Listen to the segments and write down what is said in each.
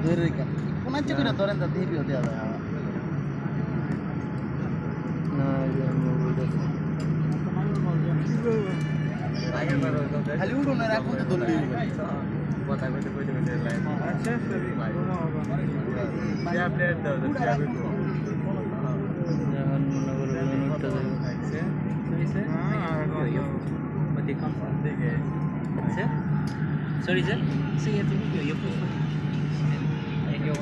ধরে রেখেন কোন ইচ্ছে করে ধরেন তা দিবিও দেওয়া যায় খালি উঠো না রাখুন তো ধরলি কথা কইতে কইতে কইতে লাইন আচ্ছা সরি আপডেট দাও যখন মনে করো উঠতে যাবে আচ্ছা হইছে দেখুন দেখে আচ্ছা sorry sir so you have to be your phone and your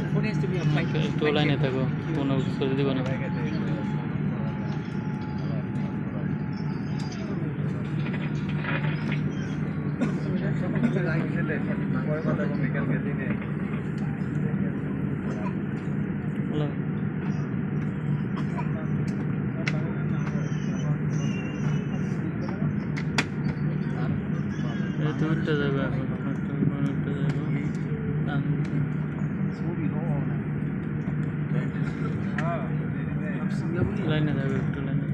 phone has to be applied to line থাকো কোনো কিছু দিব না উঠতে যাবে এখন উঠতে যাবে লাইনে যাবে একটু লাইনে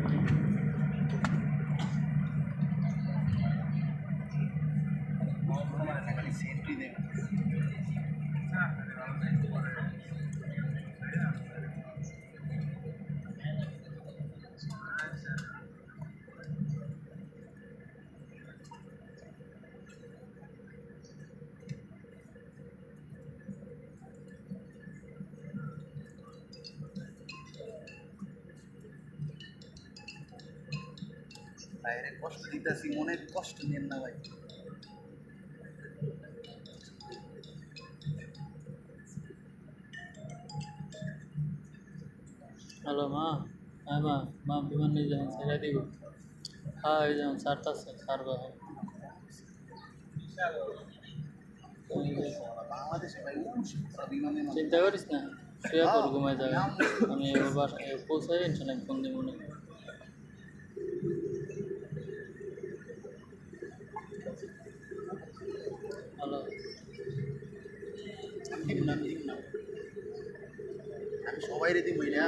বাইরে কষ্ট দিতেছি মনে কষ্ট নেন না ভাই হ্যালো মা হ্যাঁ মা বিমান নিয়ে যাবেন ছেড়ে দিব হ্যাঁ এই যেমন সারটা সারবে চিন্তা করিস না শুয়ে পর ঘুমাই যাবে আমি ওর বাসায় পৌঁছাই ইনশাল্লাহ ফোন দিব না হ্যালো আমি সবাই রেডি হই না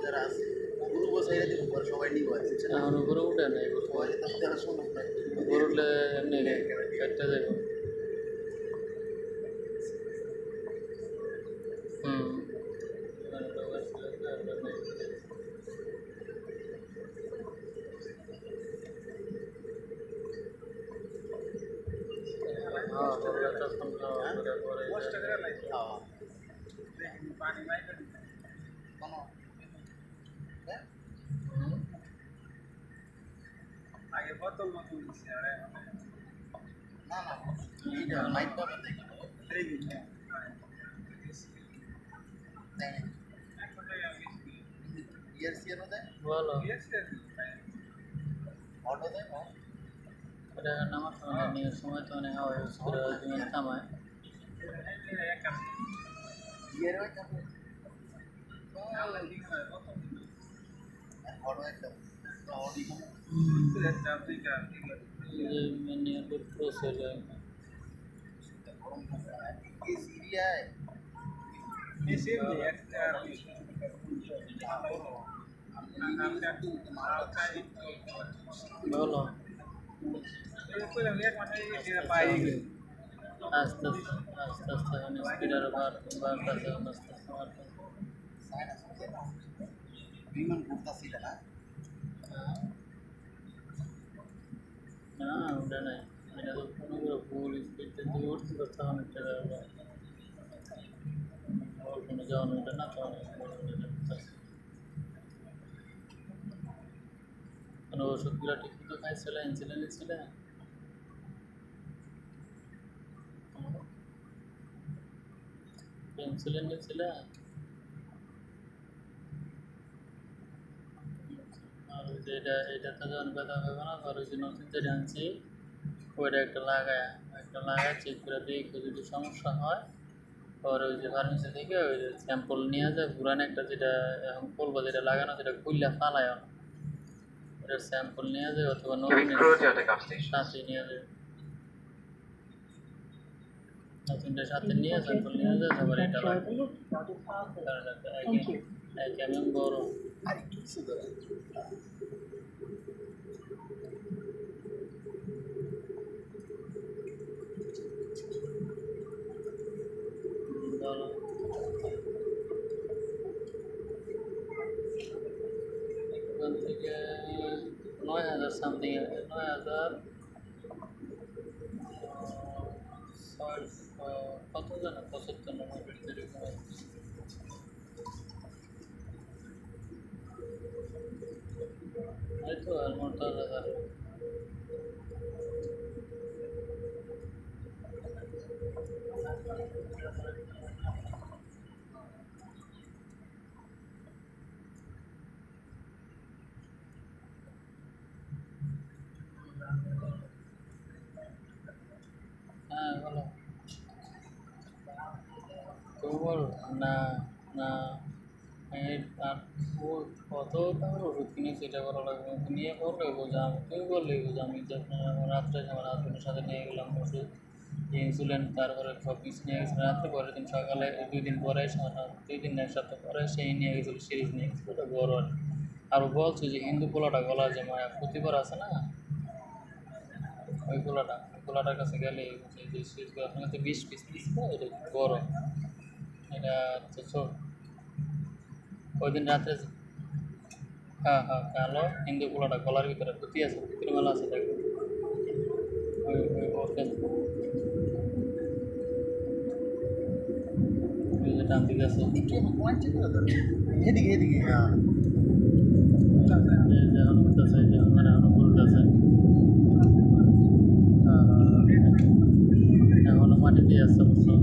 যারা আছে ওগুলো বসাই রেডি করে সবাই নিয়ে যাচ্ছে এখন উপরে উঠে না সবাই তারা শোনো উপরে উঠলে এমনি একটা যাবে আগে বোতল মতো দিছে আরে না না এইটা লাইট পাবে দেখো এই দিন ইয়ার সিয়ানো দেয় বলো ইয়ার সিয়ার অটো দেয় এটা নামার সময় নিয়ে সময় তো অনেক হাওয়া ইউজ করে বিমান থামায় ইয়ার ওই কাপড় বড় একটা অডি मैंने अब प्रोसेस है ये सीरिया है ये सेम नहीं है बोलो कोई एक माने ये पाएंगे आस्ते आस्ते हमें स्पीडर बार से आस्ते विमान घूमता सीधा ना না ওটা নাই এটা তো কোনো করে ফুল স্পিডে দিয়ে উঠতে করতে হবে একটা কোনো যাওয়ানো ওটা না তো কোনো ওষুধগুলো ঠিক মতো খাইছিল ইনসুলিন ছিল ইনসুলিন ছিল এটা তো যখন ব্যথা হবে না আর ওই যে নতুন যেটা আনছি ওইটা একটা লাগায় চেক করে দেখি যদি সমস্যা হয় পরে ওই যে ফার্মেসি থেকে ওই যে স্যাম্পল নিয়ে যায় পুরান একটা যেটা এখন করবো যেটা লাগানো সেটা খুললে ফালায় না ওটার স্যাম্পল নিয়ে যায় অথবা নতুন সাথে নিয়ে যায় নতুনটা সাথে নিয়ে স্যাম্পল নিয়ে যায় তারপর এটা লাগে কেমন বড় আর কিছু ধরে বুঝে না 75 নম্বর বেডে এরকম এই তো আর মোটা দাদা হ্যাঁ বলো তুমি বলো না না এই আর ও কত টাকার ওষুধ কিনেছি এটা করা লাগবে নিয়ে বললে বোঝা আমি তুমি বললেই বোঝা আমি যখন আমার রাত্রে আমার হাজবেন্ডের সাথে নিয়ে গেলাম ওষুধ ইনসুলিন তারপরে সব কিছু নিয়ে গেছিলো রাত্রে পরের দিন সকালে 2 দিন পরে 2 দিন না 1 সপ্তাহ পরে সেই নিয়ে গেছিলো সিরিজ নিয়ে গেছিলো ওটা বড় আর ও বলছে যে হিন্দু পোলাটা গলা যে মায়া প্রতিবার আছে না ওই পোলাটার কাছে গেলে যে সিরিজগুলো আপনার কাছে 20 পিস দিচ্ছে এটা বড় এটা হচ্ছে ছোট ওই দিন রাত্রে হ্যাঁ হ্যাঁ কালো হিন্দু পোলাটা গলার ভিতরে পুঁতি আছে পুঁতির মেলা আছে দেখো ওই ওর কাছে ওই যে ডান দিকে আছে এদিকে এদিকে হ্যাঁ এই যে এখন উঠতেছে এই যে মানে এখন উঠতেছে হ্যাঁ এখনো মাটিতে আছে বুঝছো